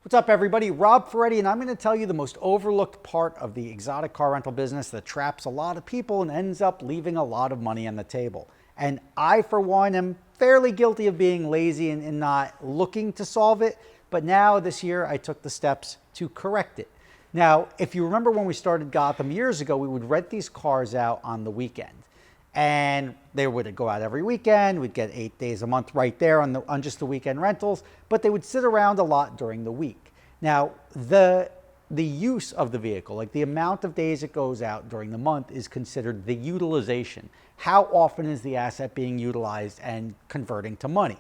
What's up, everybody? Rob Ferretti, and I'm going to tell you the most overlooked part of the exotic car rental business that traps a lot of people and ends up leaving a lot of money on the table. And I, for one, am fairly guilty of being lazy and not looking to solve it. But now this year, I took the steps to correct it. Now, if you remember when we started Gotham years ago, we would rent these cars out on the weekend. And they would go out every weekend. We'd get 8 days a month right there on just the weekend rentals, but they would sit around a lot during the week. Now, the use of the vehicle, like the amount of days it goes out during the month, is considered the utilization. How often is the asset being utilized and converting to money?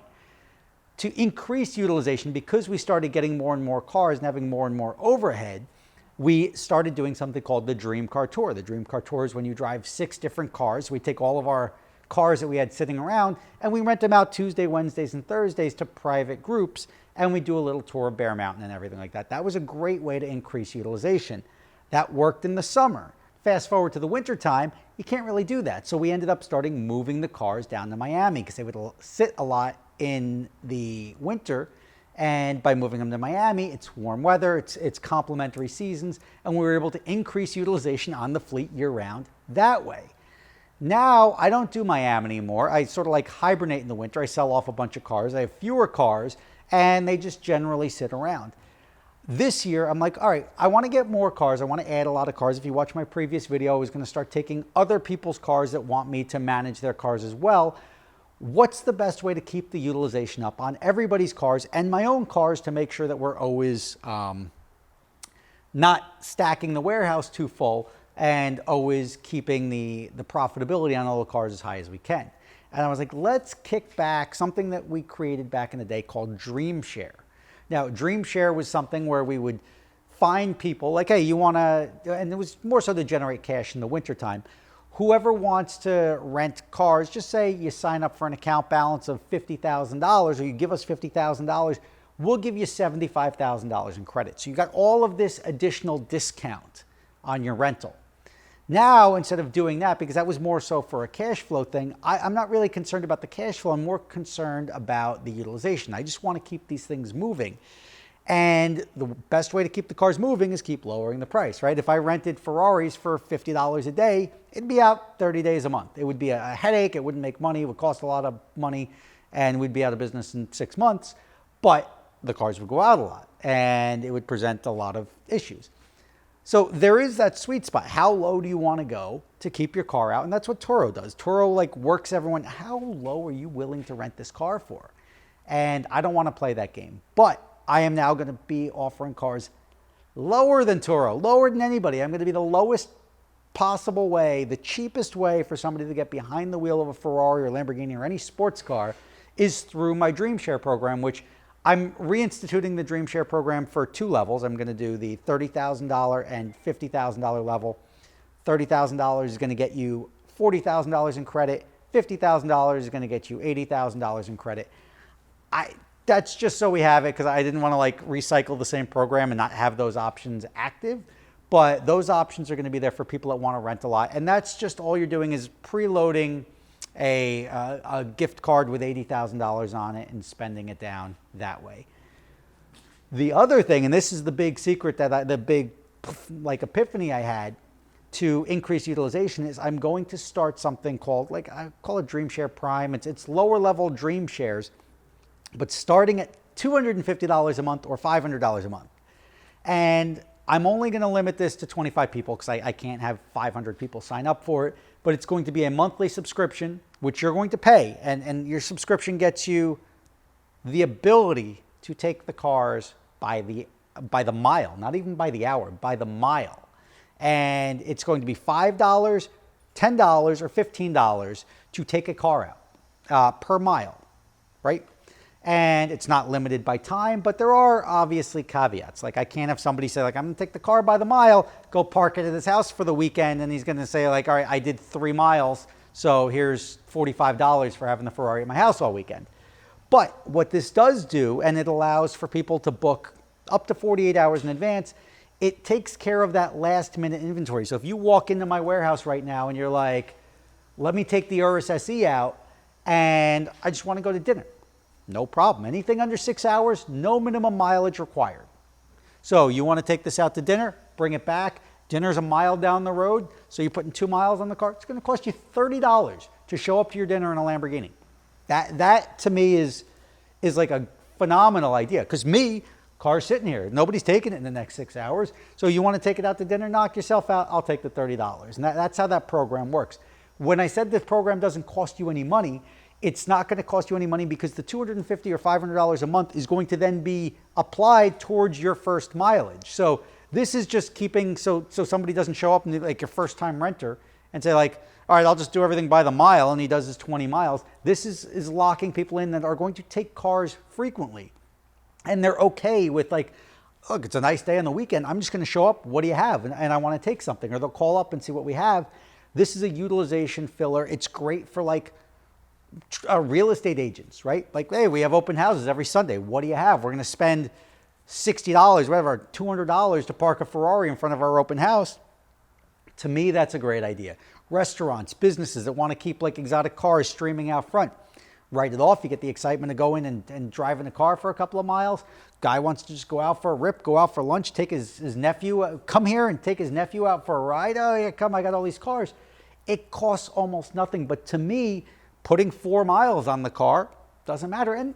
To increase utilization, because we started getting more and more cars and having more and more overhead, we started doing something called the Dream Car Tour. The Dream Car Tour is when you drive 6 different cars. We take all of our cars that we had sitting around and we rent them out Tuesday, Wednesdays, and Thursdays to private groups, and we do a little tour of Bear Mountain and everything like that. That was a great way to increase utilization. That worked in the summer. Fast forward to the winter time, you can't really do that. So we ended up starting moving the cars down to Miami because they would sit a lot in the winter. And by moving them to Miami, it's warm weather, it's complementary seasons, and we were able to increase utilization on the fleet year-round that way. Now, I don't do Miami anymore. I sort of like hibernate in the winter. I sell off a bunch of cars. I have fewer cars, and they just generally sit around. This year, I'm like, all right, I want to get more cars. I want to add a lot of cars. If you watch my previous video, I was going to start taking other people's cars that want me to manage their cars as well. What's the best way to keep the utilization up on everybody's cars and my own cars to make sure that we're always not stacking the warehouse too full and always keeping the profitability on all the cars as high as we can? And I was like, let's kick back something that we created back in the day called Dreamshare. Now, Dreamshare was something where we would find people like, hey, you want to, and it was more so to generate cash in the wintertime. Whoever wants to rent cars, just say you sign up for an account balance of $50,000 or you give us $50,000, we'll give you $75,000 in credit. So you got all of this additional discount on your rental. Now, instead of doing that, because that was more so for a cash flow thing, I'm not really concerned about the cash flow. I'm more concerned about the utilization. I just want to keep these things moving. And the best way to keep the cars moving is keep lowering the price, right? If I rented Ferraris for $50 a day, it'd be out 30 days a month. It would be a headache. It wouldn't make money. It would cost a lot of money, and we'd be out of business in 6 months. But the cars would go out a lot, and it would present a lot of issues. So there is that sweet spot. How low do you want to go to keep your car out? And that's what Turo does. Turo like works everyone. How low are you willing to rent this car for? And I don't want to play that game, but I am now going to be offering cars lower than Turo, lower than anybody. I'm going to be the lowest possible way, the cheapest way for somebody to get behind the wheel of a Ferrari or Lamborghini or any sports car is through my Dreamshare program, which I'm reinstituting the Dreamshare program for 2 levels. I'm going to do the $30,000 and $50,000 level. $30,000 is going to get you $40,000 in credit. $50,000 is going to get you $80,000 in credit. That's just so we have it because I didn't want to like recycle the same program and not have those options active. But those options are going to be there for people that want to rent a lot. And that's just all you're doing is preloading a gift card with $80,000 on it and spending it down that way. The other thing, and this is the big secret that the big like epiphany I had to increase utilization, is I'm going to start something called, like I call it Dreamshare Prime. It's lower level Dream Shares, but starting at $250 a month or $500 a month. And I'm only going to limit this to 25 people because I can't have 500 people sign up for it, but it's going to be a monthly subscription, which you're going to pay. And your subscription gets you the ability to take the cars by the mile, not even by the hour, by the mile. And it's going to be $5, $10, or $15 to take a car out per mile, right? And it's not limited by time, but there are obviously caveats. Like I can't have somebody say like, I'm gonna take the car by the mile, go park it at his house for the weekend, and he's gonna say like, all right, I did 3 miles, so here's $45 for having the Ferrari at my house all weekend. But what this does do, and it allows for people to book up to 48 hours in advance, it takes care of that last minute inventory. So if you walk into my warehouse right now and you're like, let me take the Urus SE out and I just want to go to dinner. No problem. Anything under 6 hours, no minimum mileage required. So you want to take this out to dinner, bring it back. Dinner's a mile down the road, so you're putting 2 miles on the car. It's going to cost you $30 to show up to your dinner in a Lamborghini. That to me is like a phenomenal idea, because car's sitting here. Nobody's taking it in the next 6 hours. So you want to take it out to dinner, knock yourself out, I'll take the $30. And that's how that program works. When I said this program doesn't cost you any money, it's not going to cost you any money, because the $250 or $500 a month is going to then be applied towards your first mileage. So this is just keeping, so somebody doesn't show up and like your first time renter and say like, all right, I'll just do everything by the mile, and he does his 20 miles. This is locking people in that are going to take cars frequently. And they're okay with like, look, it's a nice day on the weekend. I'm just going to show up. What do you have? And I want to take something. Or they'll call up and see what we have. This is a utilization filler. It's great for like real estate agents, right? Like, hey, we have open houses every Sunday. What do you have? We're going to spend $60, whatever, $200 to park a Ferrari in front of our open house. To me, that's a great idea. Restaurants, businesses that want to keep like exotic cars streaming out front. Write it off. You get the excitement of going and driving a car for a couple of miles. Guy wants to just go out for a rip, go out for lunch, take his nephew, come here and take his nephew out for a ride. Oh, yeah, come, I got all these cars. It costs almost nothing. But to me, putting 4 miles on the car doesn't matter. And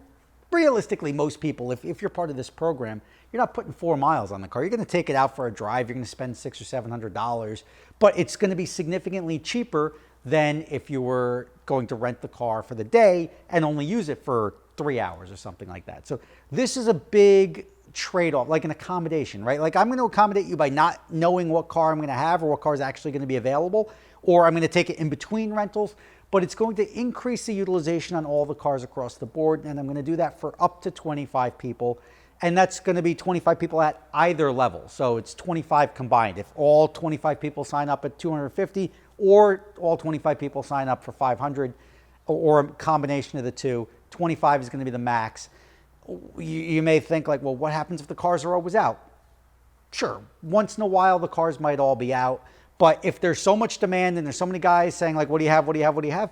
realistically, most people, if you're part of this program, you're not putting 4 miles on the car. You're going to take it out for a drive. You're going to spend $600 or $700, but it's going to be significantly cheaper than if you were going to rent the car for the day and only use it for 3 hours or something like that. So this is a big trade-off, like an accommodation, right? Like I'm going to accommodate you by not knowing what car I'm going to have or what car is actually going to be available, or I'm going to take it in between rentals, but it's going to increase the utilization on all the cars across the board. And I'm going to do that for up to 25 people. And that's going to be 25 people at either level. So it's 25 combined. If all 25 people sign up at 250 or all 25 people sign up for 500 or a combination of the two, 25 is going to be the max. You may think like, well, what happens if the cars are always out? Sure, once in a while the cars might all be out. But if there's so much demand and there's so many guys saying like, what do you have, what do you have, what do you have?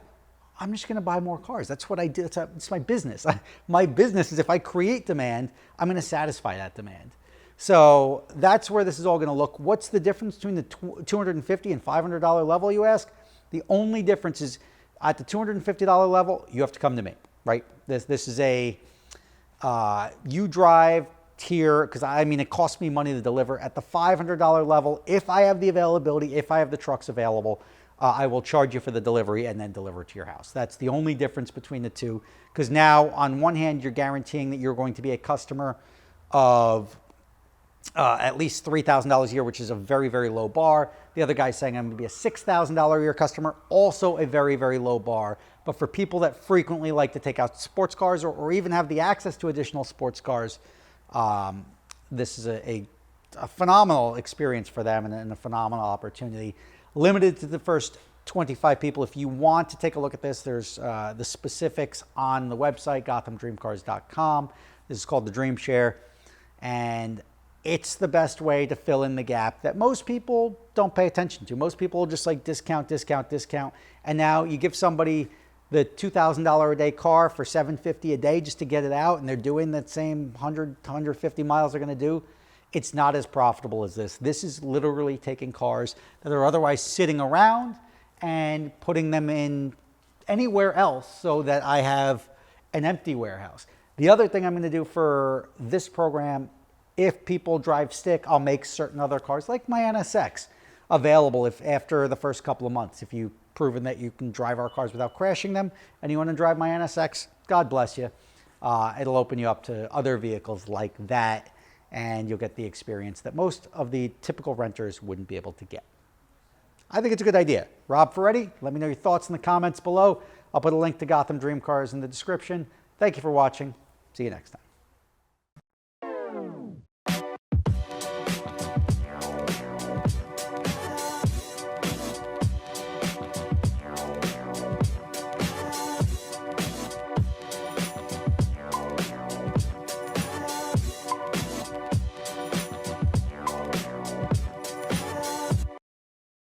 I'm just going to buy more cars. That's what I do. It's my business. My business is if I create demand, I'm going to satisfy that demand. So that's where this is all going to look. What's the difference between the $250 and $500 level, you ask? The only difference is at the $250 level, you have to come to me, right? This is a you drive tier, because I mean, it costs me money to deliver. At the $500 level, if I have the availability, if I have the trucks available, I will charge you for the delivery and then deliver it to your house. That's the only difference between the two, because now on one hand, you're guaranteeing that you're going to be a customer of at least $3,000 a year, which is a very, very low bar. The other guy's saying I'm going to be a $6,000 a year customer, also a very, very low bar. But for people that frequently like to take out sports cars or even have the access to additional sports cars, this is a phenomenal experience for them and a phenomenal opportunity. Limited to the first 25 people. If you want to take a look at this, there's the specifics on the website, GothamDreamCars.com. This is called the Dreamshare, and it's the best way to fill in the gap that most people don't pay attention to. Most people just like discount, discount, discount, and now you give somebody the $2,000 a day car for $750 a day just to get it out, and they're doing that same 100 to 150 miles they're going to do. It's not as profitable as this. This is literally taking cars that are otherwise sitting around and putting them in anywhere else so that I have an empty warehouse. The other thing I'm going to do for this program, if people drive stick, I'll make certain other cars like my NSX available if after the first couple of months. If you've proven that you can drive our cars without crashing them and you want to drive my NSX, God bless you. It'll open you up to other vehicles like that, and you'll get the experience that most of the typical renters wouldn't be able to get. I think it's a good idea. Rob Ferretti, let me know your thoughts in the comments below. I'll put a link to Gotham Dream Cars in the description. Thank you for watching. See you next time.